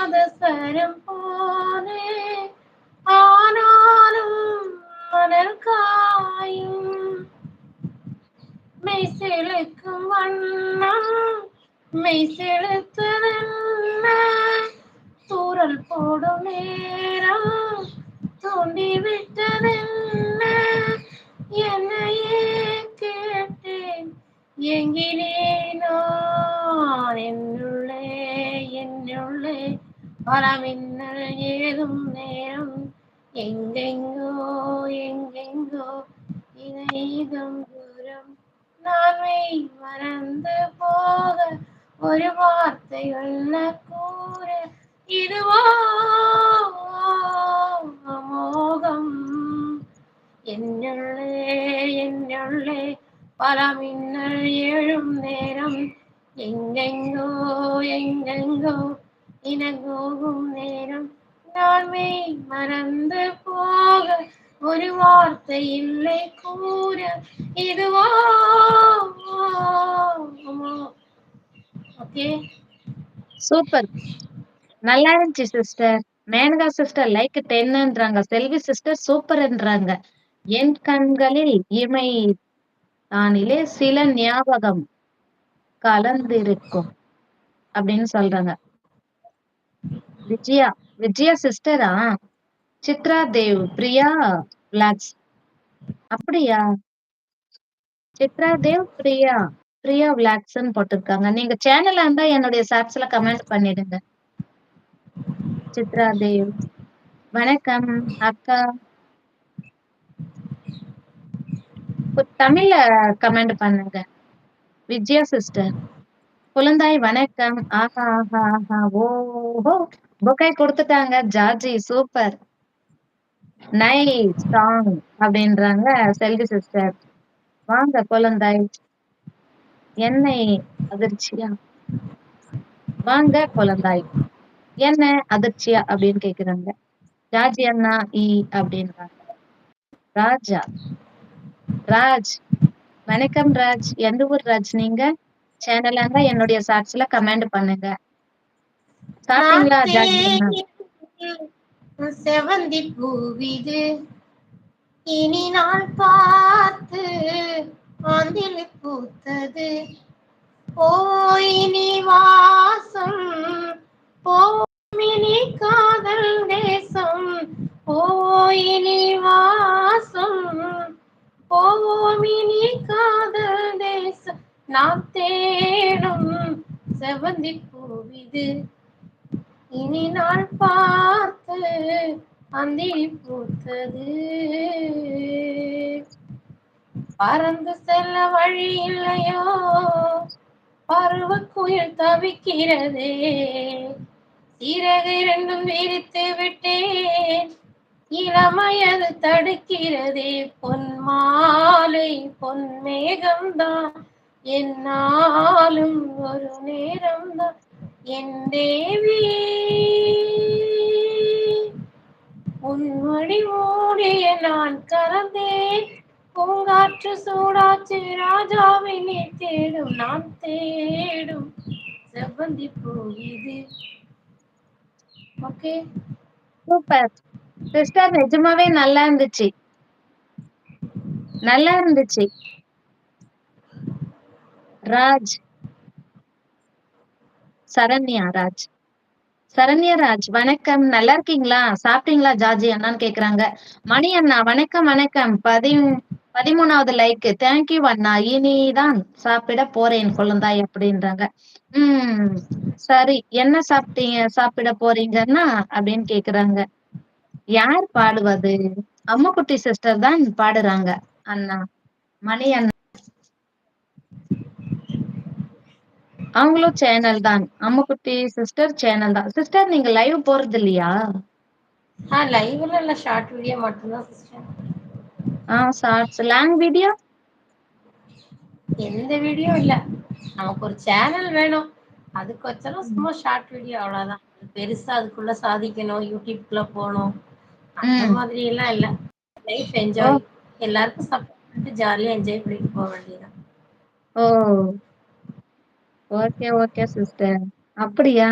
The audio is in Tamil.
நாதஸ்வரம் போலே ஆனாலும் மணல் காயும் மெய் செலுக்கும் வண்ணம் மெய் செலுத்துதல்ல தூரல் போடும் நேரம் தூண்டிவிட்டதென்ன என்னையே கேட்டேன் எங்கினேனோ என்னுள்ளே என்னுள்ளே பல மின்னல் ஏதும் நேரம் எங்கெங்கோ எங்கெங்கோ இணைதும் தூரம் நான்மை மறந்து போக ஒரு வார்த்தை உள்ள கூற இதுவோ அமோகம் என்னுள்ளே என்னுள்ளே பல மின்னல் எழும் நேரம் எங்கெங்கோ எங்கெங்கோ இனங்கோகும் நேரம் நான்மை மறந்து போக ஒரு வார்த்தை இல்லை கூற இதுவோ ஓகே சூப்பர், நல்லா இருந்துச்சு சிஸ்டர். மேனகா சிஸ்டர் லைக் 10ன்றாங்க. செல்வி சிஸ்டர் சூப்பர்ன்றாங்க. என் கண்களில் இமை தானிலே சில ஞாபகம் கலந்திருக்கும் அப்படின்னு சொல்றாங்க. விஜயா விஜயா சிஸ்டரா? சித்ரா தேவ் பிரியா விளாக்ஸ். அப்படியா? சித்ரா தேவ் பிரியா பிரியா விளாக்ஸ்ன்னு போட்டிருக்காங்க. நீங்க சேனல்ல இருந்தா என்னுடைய சாட்ஸ்ல கமெண்ட் பண்ணிடுங்க. சித்ரா தேவ் வணக்கம் அக்கா. தமிழ்ல கமெண்ட் பண்ணுங்க. விஜயா சிஸ்டர் குழந்தாய் வணக்கம். ஆஹா ஆஹா ஆஹா ஓஹோ பொக்காய் கொடுத்துட்டாங்க. ஜார்ஜி சூப்பர் நைஸ் சாங் அப்படின்றாங்க செல்வி சிஸ்டர். வாங்க குழந்தாய். என்னை அதிர்ச்சியா? வாங்க குழந்தாய். என்ன அதிர்ச்சியா அப்படின்னு கேக்குறாங்க. ஜார்ஜி அண்ணா ஈ அப்படின்றாங்க. ராஜா ராஜ் வணக்கம் ராஜ். எந்த ஊர் ராஜ் நீங்க? சேனல்ல இருந்தா என்னுடைய சாட்ஸ்ல கமெண்ட் பண்ணுங்க. சாப்பிட்டீங்களா ஜார்ஜி அண்ணா? செவந்தி பூவிது இனி நான் பார்த்து ஆந்தில் பூத்தது போயினி வாசம் போமினி காதல் தேசம் போயினி வாசம் போமினி காதல் தேசம் நாம் தேடும் செவந்தி பூவிது இனி நான் பார்த்து அந்திரி பூத்தது பறந்து செல்ல வழி இல்லையோ பருவ குயில் தவிக்கிறதே சிறகு இரண்டும் விரித்து விட்டேன் இளமையது தடுக்கிறதே பொன் மாலை பொன் மேகம்தான் என்னாலும் ஒரு நேரம்தான் என் தேவி உன்மடி மூடிய நான் கலந்தேன் பூங்காற்று சூடாச்சு ராஜாவினை தேடும் நான் தேடும் செவ்வந்தி பூ இது. Okay super sister. நிஜமாவே நல்லா இருந்துச்சு, நல்லா இருந்துச்சு. ராஜ் சரண்யா ராஜ் சரண்யா ராஜ் வணக்கம். நல்லா இருக்கீங்களா? சாப்பிட்டீங்களா ஜார்ஜி அண்ணான்னு கேக்குறாங்க. மணி அண்ணா வணக்கம் வணக்கம். 13வது லைக். தேங்க்யூ அண்ணா. இனிதான் சாப்பிட போறேன் குழந்தாய் அப்படின்றாங்க. சரி என்ன சாப்பிட போறீங்கன்னா அப்படின்னு கேக்குறாங்க. யார் பாடுவது? அம்முக்குட்டி சிஸ்டர் தான் பாடுறாங்க. அண்ணா மணி அண்ணா அவங்களும் சேனல் தான். அம்முக்குட்டி சிஸ்டர் சேனல் தான். சிஸ்டர் நீங்க லைவ் போறது இல்லையா? லைவ்ல இல்ல, ஷார்ட் வீடியோ மட்டும்தான் சிஸ்டர். ஷார்ட்ஸ் லாங் வீடியோ எந்த வீடியோ இல்ல. நமக்கு ஒரு சேனல் வேணும், அதுக்கு வச்சாலும் சும்மா ஷார்ட் வீடியோ அவ்வளவுதான். பெருசா அதுக்குள்ள சாதிக்கணும், யூடியூப்குள்ள போகணும் அந்த மாதிரி எல்லாம் இல்ல. லைஃப் என்ஜாய், எல்லாருக்கும் சப்போர்ட் பண்ணிட்டு ஜாலியா என்ஜாய் பண்ணிட்டு போக வேண்டியதான். ஓ ஓகே ஓகே சிஸ்டர். அப்படியா?